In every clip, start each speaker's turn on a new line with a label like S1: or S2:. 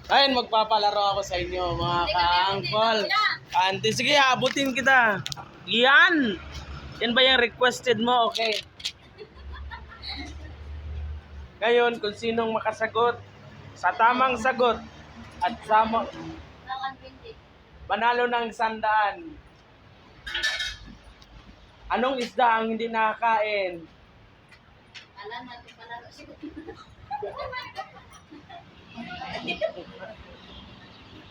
S1: Ayun, magpapalaro ako sa inyo, mga ka-angkol. Auntie, sige, abutin kita. Yan! Yan ba yung requested mo? Okay. Ngayon, kung sinong makasagot sa tamang sagot at manalo ng 100. Anong isda ang hindi nakakain?
S2: Alam natin palaro siya.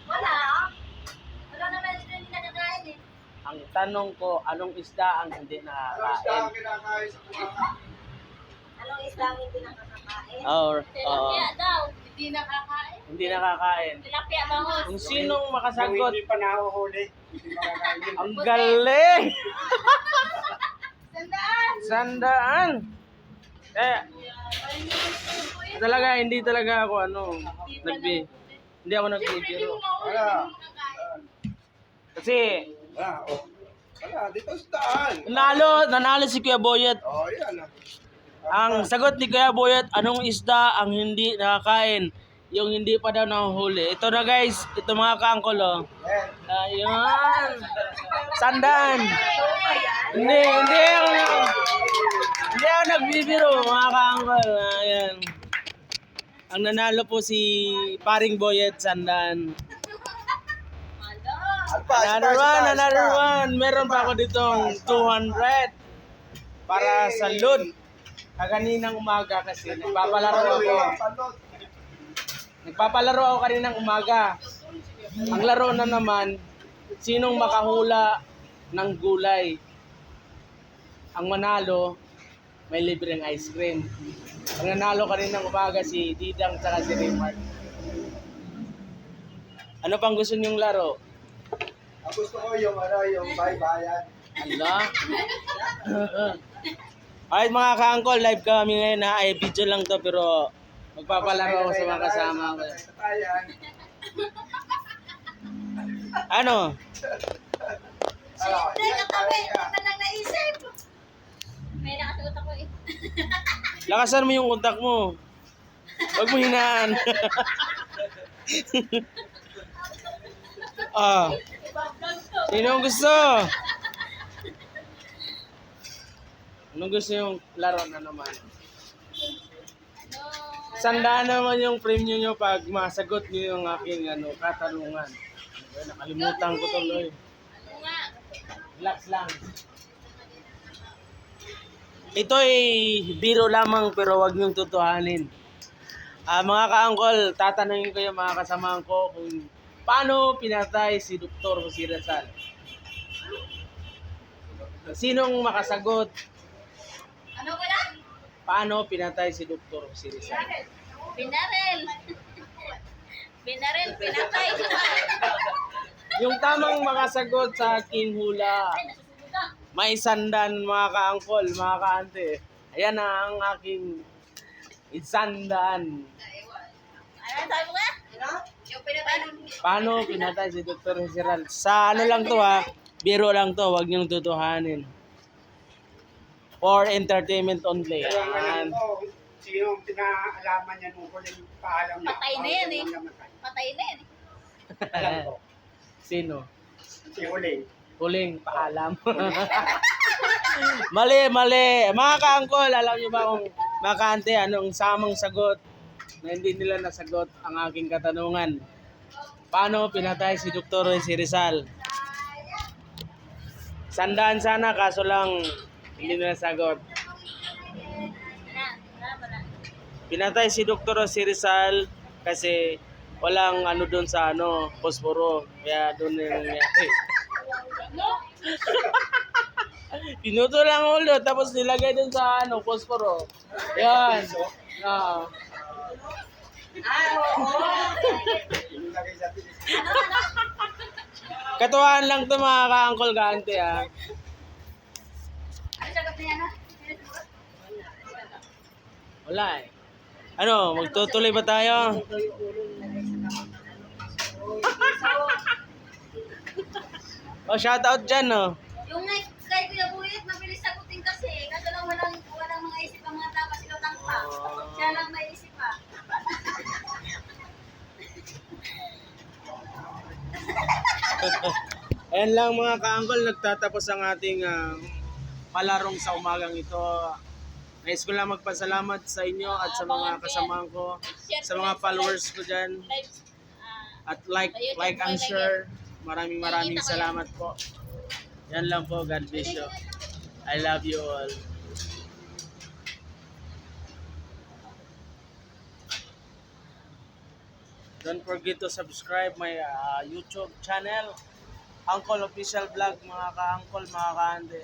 S2: Wala. Wala naman hindi nakakain eh.
S1: Ang tanong ko, anong isda ang hindi nakakain?
S2: Anong isda ang hindi nakakakain?
S1: Or,
S2: Tilapia daw. Hindi nakakain.
S1: hindi nakakain.
S2: Tilapia bangus.
S1: Kung sinong makasagot,
S3: Hindi pa nahuhuli.
S1: ang galing!
S2: Sandaan.
S1: 100! Talaga, hindi talaga ako hindi ako nagbibiro.
S3: Wala.
S1: Kasi,
S3: Wala, dito sa daan.
S1: nanalo si Kuya Boyet.
S3: Oh, yan.
S1: Ang sagot ni Kuya Boyet, anong isda ang hindi nakakain? Yung hindi pa daw nahuhuli. Ito na guys, ito mga kaangkol oh. Ayan. 100. Hindi ako nagbibiro mga kaangkol. Ayan. Ang nanalo po si Paring Boyet 100. Another one. Meron pa ako ditong 200 para sa load. Kaninang umaga kasi nagpapalaro ako kaninang umaga. Ang laro na naman, sinong makahula ng gulay. Ang manalo, may libreng ice cream. Ang nanalo kaninang umaga si Didang at si Raymart. Ano pang gusto niyong laro?
S3: Ang gusto ko yung bye-bayan.
S1: Ala. Alright mga ka-angkol, live kami ngayon na ay video lang to pero magpapalaro ako sa mga kasama ko. Ano?
S2: Siyempre, katabi. Ito lang naisip. May nakasagot ako eh.
S1: Lakasan mo yung utak mo. Huwag mo hinaan. Sino ang gusto? Anong gusto yung laro na naman? 100 naman yung premium nyo pag masagot nyo yung aking katanungan. Nakalimutan ko tuloy.
S2: Ano nga?
S1: Relax lang. Ito ay biro lamang pero wag niyong tutuhanin. Mga kaangkol, tatanungin ko yung mga kasamahan ko kung paano pinatay si Dr. Jose Rizal. Sinong makasagot?
S2: Ano ko na?
S1: Paano pinatay si Dr. Jose Rizal?
S2: Binarel. Binarel, pinatay.
S1: Yung tamang makasagot sa aking hula, may 100 mga kaangkol, mga kaante. Ayan na ang aking 100.
S2: Ano sabi mo nga? Yung pinatay ng...
S1: Paano pinatay si Dr. Jose Rizal? Sa ano lang to biro lang to, wag niyong tutuhanin. For entertainment only. Yan.
S3: Sino pinaalaman niya nung huling paalam niya?
S2: Patay na yan eh. Patay na yan eh.
S3: Alam ko.
S1: Sino?
S3: Si Huling.
S1: Huling paalam. Mali. Mga kaangkol, alam niyo ba kung makante anong samang sagot na hindi nila nasagot ang aking katanungan? Paano pinatay si Dr. Jose Rizal? 100 sana, kaso lang hindi nila nasagot. Pinatay si Dr. Jose Rizal kasi walang doon sa posporo. Kaya doon yung nangyari. Pinuto lang ulo tapos nilagay doon sa posporo. Yan. Katuwaan lang to mga ka-angkol ka-ante
S2: Ano sagot na yan ha?
S1: Wala eh. Ano, magtutuloy ba tayo? Shoutout dyan, no?
S2: Yung kay Kuya Buyet, mabilis sagutin kasi. Kaso lang walang mga isip ang mga tao kasi lang pa. Siya lang may isip pa.
S1: Ayan lang mga ka-uncle, nagtatapos ang ating palarong sa umagang ito. Nais ko lang magpasalamat sa inyo at sa mga kasamahan ko, sa mga followers ko dyan.
S2: Live,
S1: At like and share. Maraming salamat po. Yan lang po. God bless you. I love you all. Don't forget to subscribe my YouTube channel, Uncle Official Vlog, mga ka-uncle, mga ka-ante.